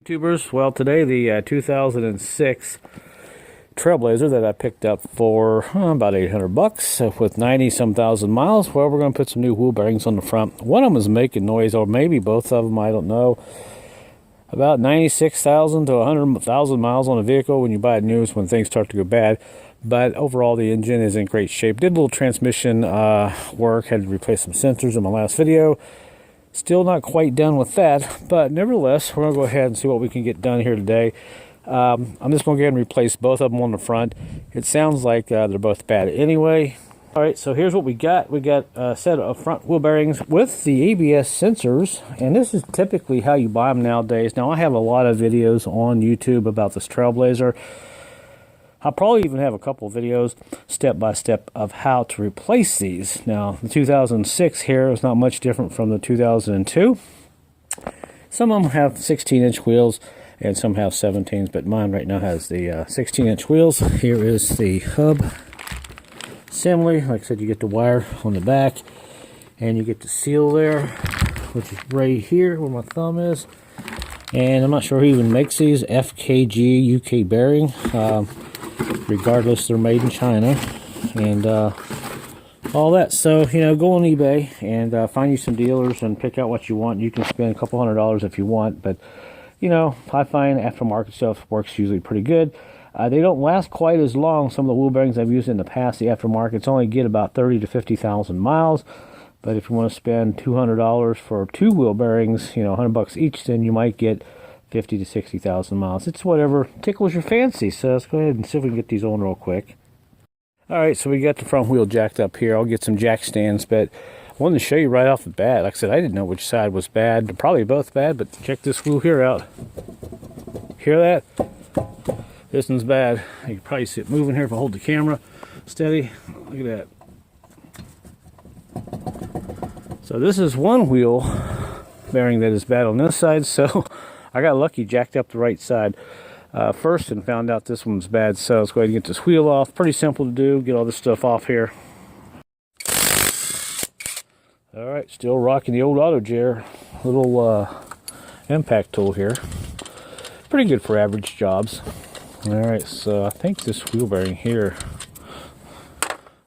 YouTubers, well today the 2006 Trailblazer that I picked up for about 800 bucks with 90 some thousand miles. Well, we're going to put some new wheel bearings on the front. One of them is making noise, or maybe both of them, I don't know. About 96,000 to 100,000 miles on a vehicle when you buy it new is when things start to go bad. But overall the engine is in great shape. Did a little transmission work, had to replace some sensors in my last video. Still not quite done with that, but nevertheless, we're going to go ahead and see what we can get done here today. I'm just going to go ahead and replace both of them on the front. It sounds like they're both bad anyway. All right, so here's what we got. We got a set of front wheel bearings with the ABS sensors, and this is typically how you buy them nowadays. Now, I have a lot of videos on YouTube about this Trailblazer. I'll probably even have a couple of videos step by step of how to replace these. Now, the 2006 here is not much different from the 2002. Some of them have 16-inch wheels and some have 17s, but mine right now has the 16-inch wheels. Here is the hub assembly. Like I said, you get the wire on the back and you get the seal there, which is right here where my thumb is. And I'm not sure who even makes these. FKG UK bearing. Regardless, they're made in China and all that. So, you know, go on eBay and find you some dealers and pick out what you want. You can spend a couple $100s if you want, but you know, I find aftermarket stuff works usually pretty good. They don't last quite as long. Some of the wheel bearings I've used in the past, the aftermarkets only get about 30 to 50,000 miles. But if you want to spend $200 for two wheel bearings, you know, 100 bucks each, then you might get 50 to 60,000 miles. It's whatever tickles your fancy. So let's go ahead and see if we can get these on real quick. All right, so we got the front wheel jacked up here. I'll get some jack stands, but I wanted to show you right off the bat. Like I said, I didn't know which side was bad. They're probably both bad, but check this wheel here out. Hear that? This one's bad. You can probably see it moving here if I hold the camera steady. Look at that. So this is one wheel bearing that is bad on this side, so I got lucky, jacked up the right side first and found out this one's bad. So let's go ahead and get this wheel off. Pretty simple to do. Get all this stuff off here. All right, still rocking the old auto jar. Little impact tool here. Pretty good for average jobs. All right, so I think this wheel bearing here,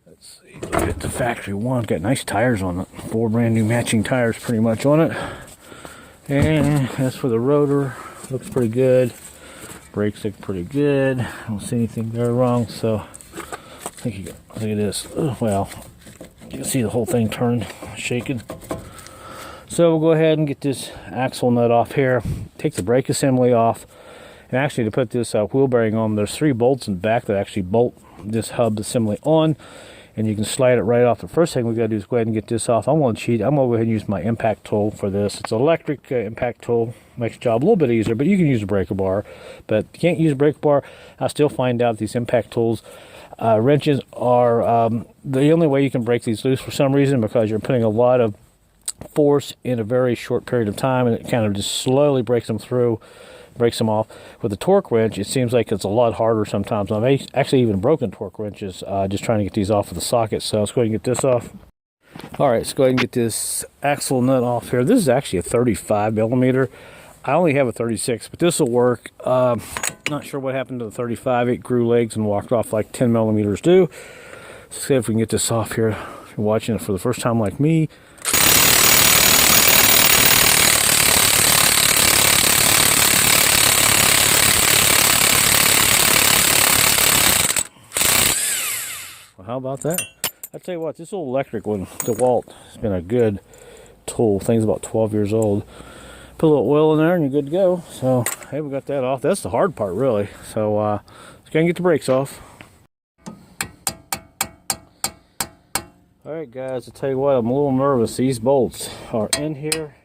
let's see, look at the factory one. Got nice tires on it. 4 brand new matching tires pretty much on it. And as for the rotor, looks pretty good. Brakes look pretty good. I don't see anything there wrong, so I think you got, look at this. Oh, well, you can see the whole thing turning, shaking. So we'll go ahead and get this axle nut off here. Take the brake assembly off. And actually, to put this wheel bearing on, there's 3 bolts in the back that actually bolt this hub assembly on. And you can slide it right off. The first thing we got to do is go ahead and get this off. I'm going to cheat. I'm going to go ahead and use my impact tool for this. It's an electric impact tool. Makes the job a little bit easier, but you can use a breaker bar. But you can't use a breaker bar. I still find out these impact tools, wrenches are the only way you can break these loose for some reason, because you're putting a lot of force in a very short period of time, and it kind of just slowly breaks them through. Breaks them off. With the torque wrench, it seems like it's a lot harder sometimes. I've actually even broken torque wrenches just trying to get these off of the socket. So let's go ahead and get this off. All right, let's go ahead and get this axle nut off here. This is actually a 35 millimeter. I only have a 36, but this will work. Not sure what happened to the 35. It grew legs and walked off like 10 millimeters do. Let's see if we can get this off here. If you're watching it for the first time like me. How about that? I'll tell you what, this old electric one, DeWalt, has been a good tool. Thing's about 12 years old. Put a little oil in there and you're good to go. So, hey, we got that off. That's the hard part, really. So, let's go and get the brakes off. Alright, guys, I'll tell you what, I'm a little nervous. These bolts are in here.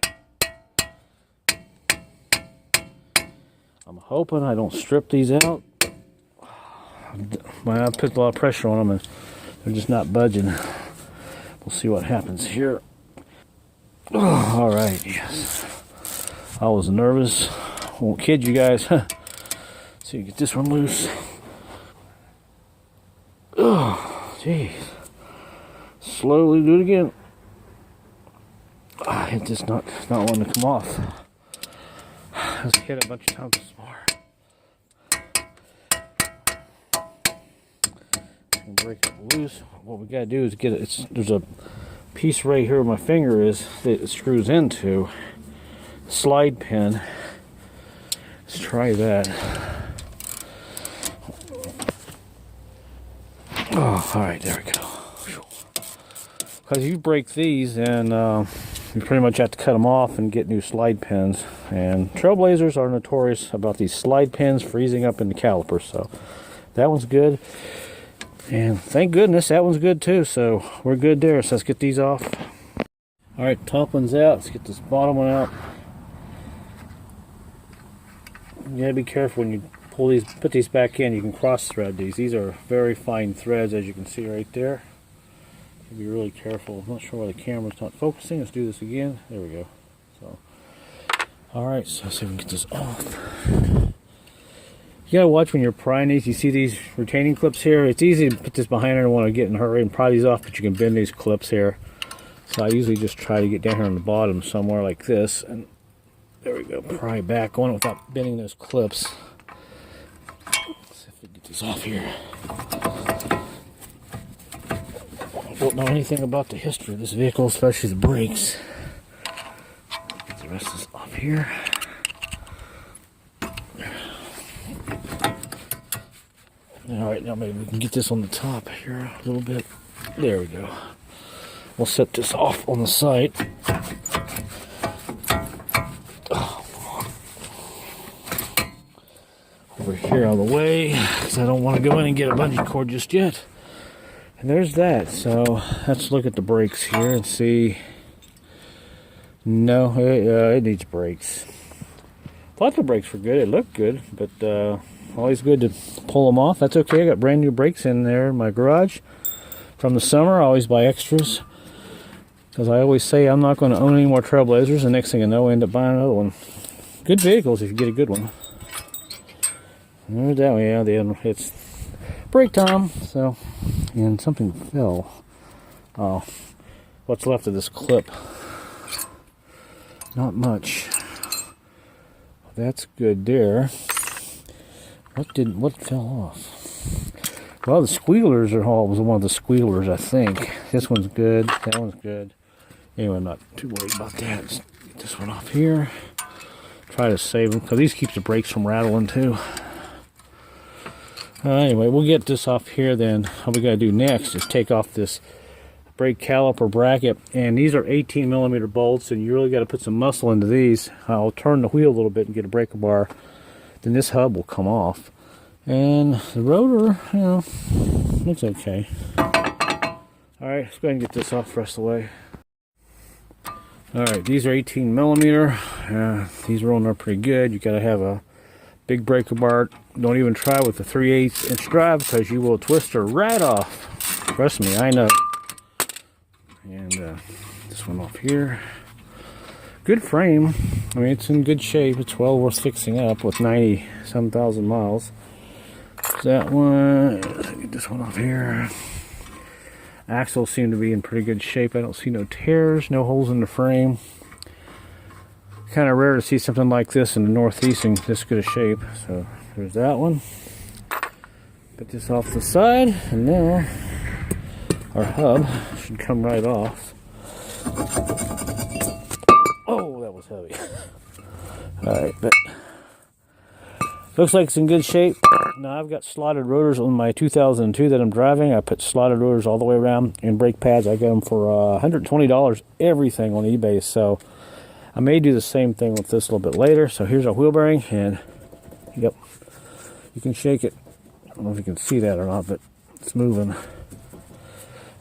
I'm hoping I don't strip these out. I put a lot of pressure on them and they're just not budging. We'll see what happens here. Oh, all right, yes. I was nervous. Won't kid you guys. So you get this one loose. Oh, jeez. Slowly do it again. It's just not wanting to come off. Let's hit a bunch of times more. And break it loose. What we gotta do is get it. There's a piece right here where my finger is that it screws into. Slide pin. Let's try that. Oh, all right, there we go. Because you break these, and you pretty much have to cut them off and get new slide pins. And Trailblazers are notorious about these slide pins freezing up in the calipers. So that one's good. And thank goodness that one's good too. So we're good there. So let's get these off. All right, top one's out. Let's get this bottom one out. You gotta be careful when you pull these, put these back in. You can cross thread these. These are very fine threads, as you can see right there. Be really careful. I'm not sure why the camera's not focusing. Let's do this again. There we go. So, all right. So let's see if we can get this off. You gotta watch when you're prying these. You see these retaining clips here. It's easy to put this behind her and want to get in a hurry and pry these off, but you can bend these clips here. So I usually just try to get down here on the bottom somewhere like this, and there we go. Pry back on it without bending those clips. Let's see if we can get these off here. Don't know anything about the history of this vehicle, especially the brakes. Get the rest of this off here. Alright, now maybe we can get this on the top here a little bit. There we go. We'll set this off on the side. Over here out of the way, because I don't want to go in and get a bungee cord just yet. And there's that. So let's look at the brakes here and see. No, it needs brakes. Thought the brakes were good. It looked good, but always good to pull them off. That's okay. I got brand new brakes in there in my garage from the summer. I always buy extras because I always say I'm not going to own any more Trailblazers. The next thing I know, I end up buying another one. Good vehicles if you get a good one. There's that one. Yeah, it's brake time. So. And something fell. Oh, what's left of this clip? Not much. That's good there. What fell off? Well, the squealers are all was one of the squealers, I think. This one's good. That one's good. Anyway, I'm not too worried about that. Let's get this one off here. Try to save them because these keep the brakes from rattling too. Anyway, we'll get this off here then. All we got to do next is take off this brake caliper bracket. And these are 18mm bolts, and you really got to put some muscle into these. I'll turn the wheel a little bit and get a breaker bar. Then this hub will come off. And the rotor, you know, looks okay. Alright, let's go ahead and get this off the rest of the way. Alright, these are 18mm. These rolling are pretty good. You got to have a big breaker bar. Don't even try with the 3/8 inch drive because you will twist her right off. Trust me, I know. And this one off here. Good frame. I mean, it's in good shape. It's well worth fixing up with 90-some thousand miles. That one. Let's get this one off here. Axles seem to be in pretty good shape. I don't see no tears, no holes in the frame. Kind of rare to see something like this in the Northeast in this good a shape. So there's that one. Put this off the side, and now our hub should come right off. Oh, that was heavy. Alright, but looks like it's in good shape. Now I've got slotted rotors on my 2002 that I'm driving. I put slotted rotors all the way around and brake pads. I got them for $120 everything on eBay. So I may do the same thing with this a little bit later. So here's our wheel bearing, and yep, you can shake it. I don't know if you can see that or not, but it's moving.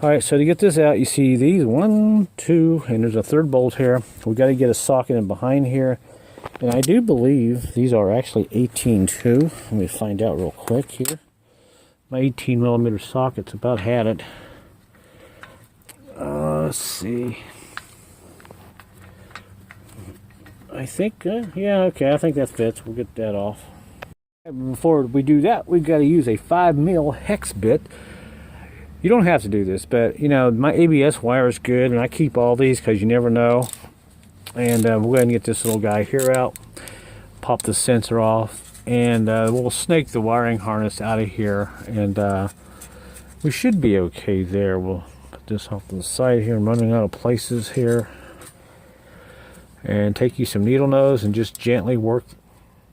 Alright, so to get this out, you see these 1, 2, and there's a third bolt here. We got to get a socket in behind here. And I do believe these are actually 18-2. Let me find out real quick here. My 18mm socket's about had it. Let's see. I think, yeah, okay, I think that fits. We'll get that off. Before we do that, we've got to use a 5mm hex bit. You don't have to do this, but, you know, my ABS wire is good, and I keep all these because you never know. And we'll go ahead and get this little guy here out. pop the sensor off, and we'll snake the wiring harness out of here, and we should be okay there. We'll put this off to the side here. I'm running out of places here. And take you some needle nose and just gently work.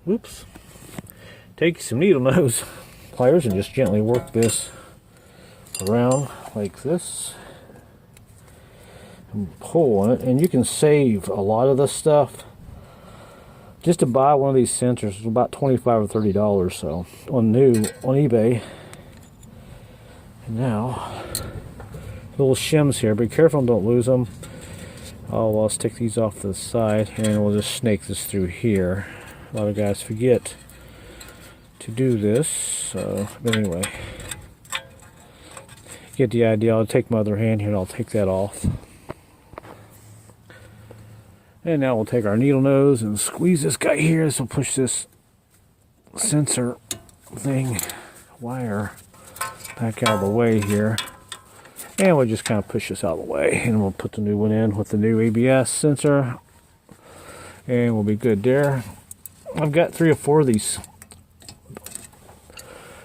Oops. Take you some needle nose pliers and just gently work this around like this. And pull on it, and you can save a lot of this stuff. Just to buy one of these sensors is about $25 or $30, so on eBay. And now, little shims here. Be careful, don't lose them. I'll stick these off to the side, and we'll just snake this through here. A lot of guys forget to do this, so, but anyway. Get the idea. I'll take my other hand here and I'll take that off. And now we'll take our needle nose and squeeze this guy here. This will push this sensor thing, wire, back out of the way here. And we'll just kind of push this out of the way, and we'll put the new one in with the new ABS sensor, and we'll be good there. I've got 3 or 4 of these,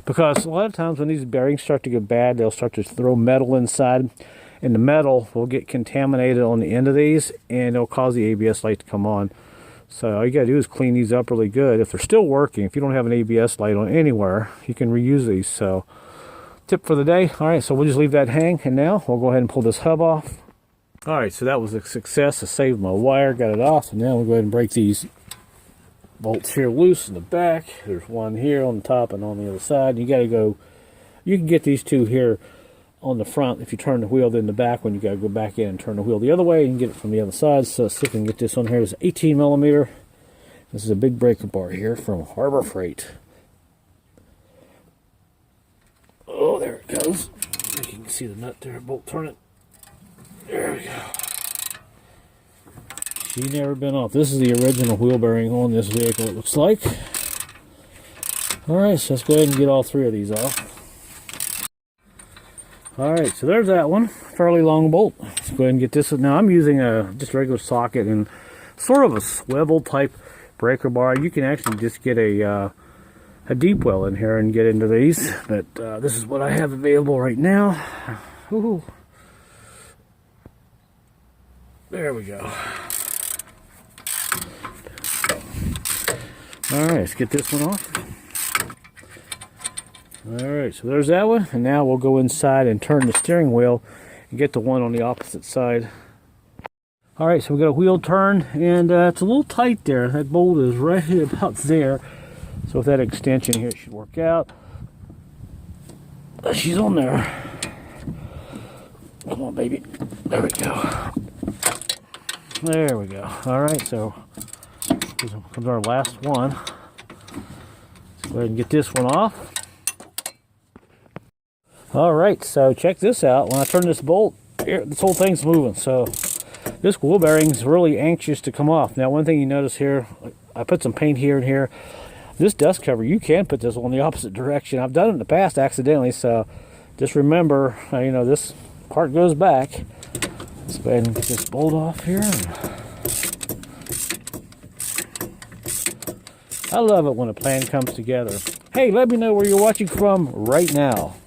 because a lot of times when these bearings start to get bad, they'll start to throw metal inside, and the metal will get contaminated on the end of these, and it'll cause the ABS light to come on. So all you gotta do is clean these up really good. If they're still working, if you don't have an ABS light on anywhere, you can reuse these. So tip for the day. All right, so we'll just leave that hang, and now we'll go ahead and pull this hub off. All right, so that was a success. I saved my wire, got it off, and now we'll go ahead and break these bolts here loose in the back. There's one here on the top and on the other side. You can get these 2 here on the front. If you turn the wheel, then the back one, you gotta go back in and turn the wheel the other way. You can get it from the other side. So let's see if we can get this on here. It's 18 millimeter. This is a big breaker bar here from Harbor Freight. Oh, there it goes. You can see the nut there, bolt turn it. There we go. She's never been off. This is the original wheel bearing on this vehicle, it looks like. Alright, so let's go ahead and get all 3 of these off. Alright, so there's that one. Fairly long bolt. Let's go ahead and get this. Now I'm using just a regular socket and sort of a swivel type breaker bar. You can actually just get a deep well in here and get into these, but this is what I have available right now. Ooh. There we go. Alright, let's get this one off. Alright, so there's that one, and now we'll go inside and turn the steering wheel and get the one on the opposite side. Alright, so we got a wheel turn, and it's a little tight there. That bolt is right about there. So with that extension here, it should work out. She's on there. Come on, baby. There we go. There we go. Alright, so here comes our last one. Let's go ahead and get this one off. Alright, so check this out. When I turn this bolt, here, this whole thing's moving. So this wheel bearing is really anxious to come off. Now, one thing you notice here, I put some paint here and here. This dust cover, you can put this on the opposite direction. I've done it in the past accidentally, so just remember, you know, this part goes back. Let's go ahead and get this bolt off here. I love it when a plan comes together. Hey, let me know where you're watching from right now.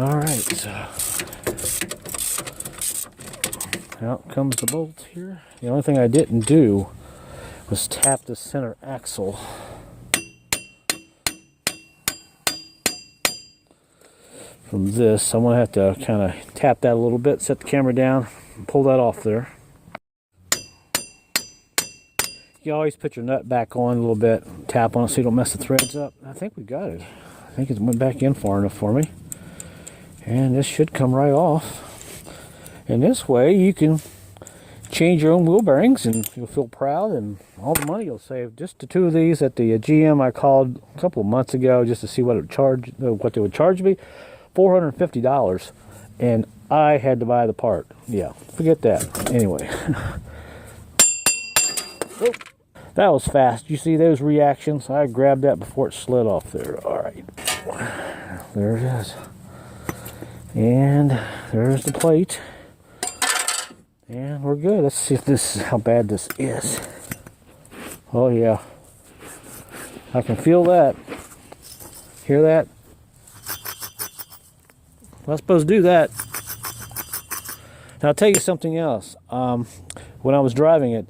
Alright, so out comes the bolt here. The only thing I didn't do was tap the center axle. From this, I'm going to have to kind of tap that a little bit, set the camera down, and pull that off there. You always put your nut back on a little bit, tap on it so you don't mess the threads up. I think we got it. I think it went back in far enough for me. And this should come right off. And this way you can change your own wheel bearings and you'll feel proud, and all the money you'll save. Just the 2 of these at the GM I called a couple of months ago just to see what they would charge me. $450. And I had to buy the part. Yeah, forget that. Anyway. Oh, that was fast. You see those reactions? I grabbed that before it slid off there. All right. There it is. And there's the plate. And we're good. Let's see if this is how bad this is. Oh yeah. I can feel that. Hear that? I'm not supposed to do that. Now I'll tell you something else. When I was driving it,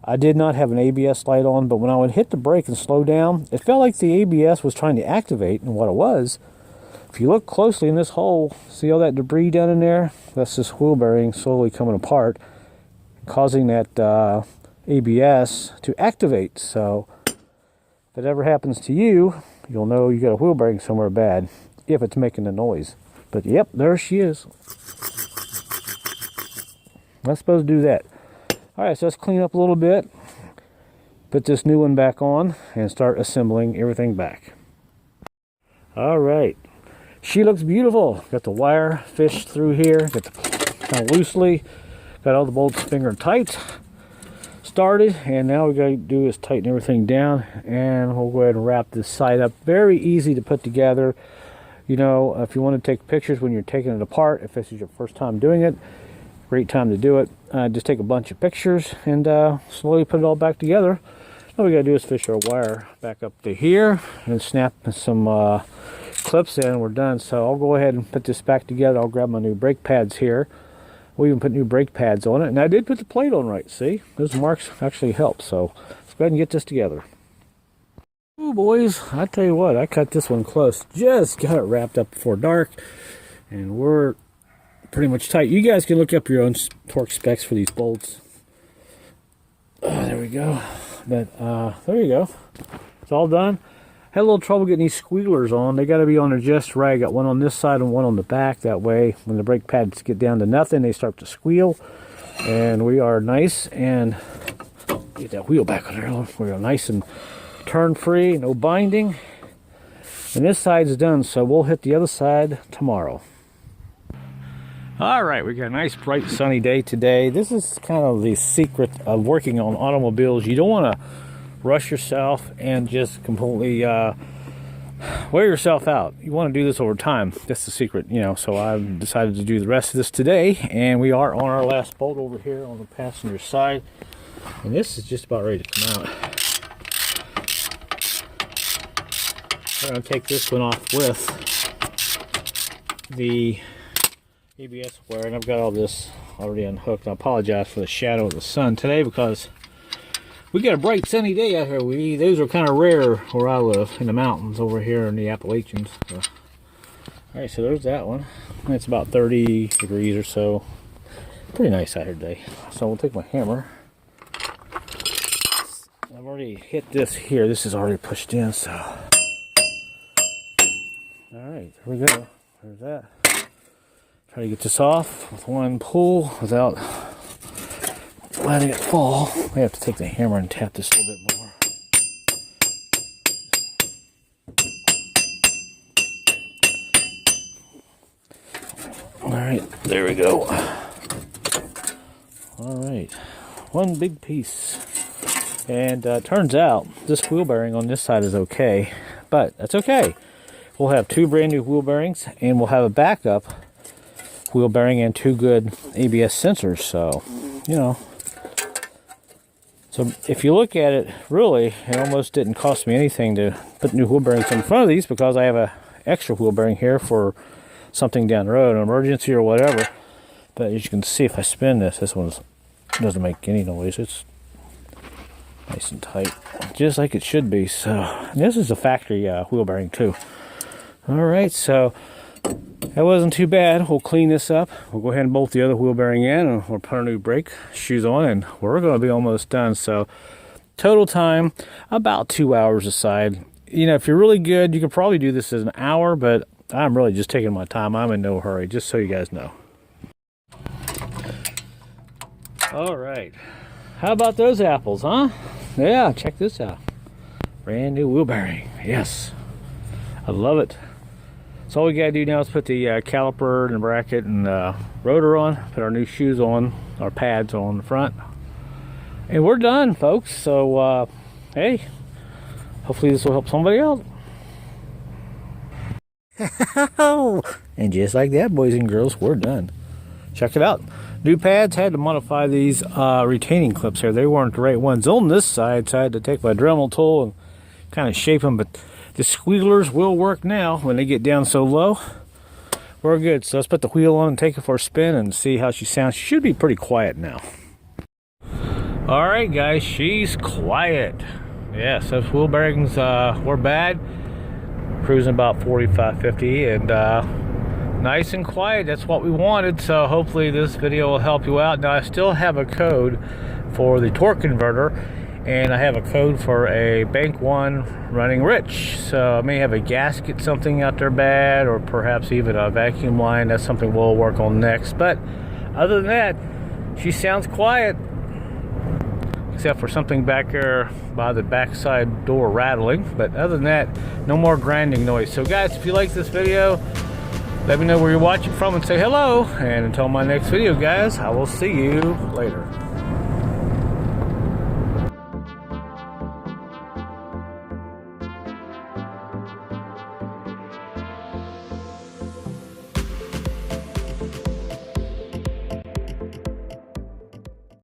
I did not have an ABS light on, but when I would hit the brake and slow down, it felt like the ABS was trying to activate, and what it was, if you look closely in this hole, see all that debris down in there? That's this wheel bearing slowly coming apart, causing that ABS to activate. So if it ever happens to you, you'll know you got a wheel bearing somewhere bad, if it's making a noise. But yep, there she is. I'm not supposed to do that. Alright, so let's clean up a little bit, put this new one back on, and start assembling everything back. Alright, she looks beautiful. Got the wire fished through here, got the kind of loosely, got all the bolts finger tight, started, and now we got to do is tighten everything down, and we'll go ahead and wrap this side up. Very easy to put together. You know, if you want to take pictures when you're taking it apart, if this is your first time doing it, great time to do it. Just take a bunch of pictures and slowly put it all back together. All we gotta do is fish our wire back up to here and snap some clips in, and we're done. So I'll go ahead and put this back together. I'll grab my new brake pads here. We'll even put new brake pads on it. And I did put the plate on right, see? Those marks actually help. So let's go ahead and get this together. Ooh, boys, I tell you what, I cut this one close. Just got it wrapped up before dark, and we're pretty much tight. You guys can look up your own torque specs for these bolts. There we go. But there you go. It's all done. Had a little trouble getting these squealers on. They got to be on there just right. I got one on this side and one on the back. That way, when the brake pads get down to nothing, they start to squeal. And we are nice and get that wheel back on there. We are nice and turn free, no binding. And this side's done, so we'll hit the other side tomorrow. All right, we got a nice bright sunny day today. This is kind of the secret of working on automobiles. You don't want to rush yourself and just completely wear yourself out. You want to do this over time. That's the secret, you know. So I've decided to do the rest of this today, and we are on our last bolt over here on the passenger side, and this is just about ready to come out. I'm going to take this one off with the ABS wire, and I've got all this already unhooked. I apologize for the shadow of the sun today because we got a bright sunny day out here. Those are kind of rare where I live, in the mountains over here in the Appalachians. So. Alright, so there's that one. It's about 30 degrees or so. Pretty nice out here today. So we'll take my hammer. I've already hit this here. This is already pushed in, so. Alright, there we go. There's that. Try to get this off with one pull without letting it fall. I have to take the hammer and tap this a little bit more. Alright, there we go. Alright, one big piece. And turns out this wheel bearing on this side is okay, but that's okay. We'll have two brand new wheel bearings, and we'll have a backup wheel bearing and two good ABS sensors. So, you know, so if you look at it, really, it almost didn't cost me anything to put new wheel bearings in front of these, because I have a extra wheel bearing here for something down the road, an emergency or whatever. But as you can see, if I spin this one doesn't make any noise. It's nice and tight, just like it should be. So this is a factory wheel bearing too. All right, so that wasn't too bad. We'll clean this up. We'll go ahead and bolt the other wheel bearing in, and we'll put our new brake shoes on, and we're going to be almost done. So total time, about 2 hours aside. You know, if you're really good, you could probably do this as an hour, but I'm really just taking my time. I'm in no hurry, just so you guys know. All right. How about those apples, huh? Yeah, check this out. Brand new wheel bearing. Yes. I love it. So all we gotta do now is put the caliper and the bracket and rotor on, put our new shoes on, our pads on the front, and we're done, folks. So hey, hopefully this will help somebody out. And just like that, boys and girls, we're done. Check it out. New pads, had to modify these retaining clips here. They weren't the right ones on this side, so I had to take my Dremel tool and kind of shape them. But the squealers will work now when they get down so low. We're good. So let's put the wheel on and take it for a spin and see how she sounds. She should be pretty quiet now. All right, guys, she's quiet. Yes, those wheel bearings were bad. Cruising about 45, 50, and nice and quiet. That's what we wanted. So hopefully this video will help you out. Now I still have a code for the torque converter, and I have a code for a bank one running rich. So I may have a gasket, something out there bad, or perhaps even a vacuum line. That's something we'll work on next. But other than that, she sounds quiet, except for something back there by the backside door rattling. But other than that, no more grinding noise. So guys, if you like this video, let me know where you're watching from and say hello. And until my next video, guys, I will see you later.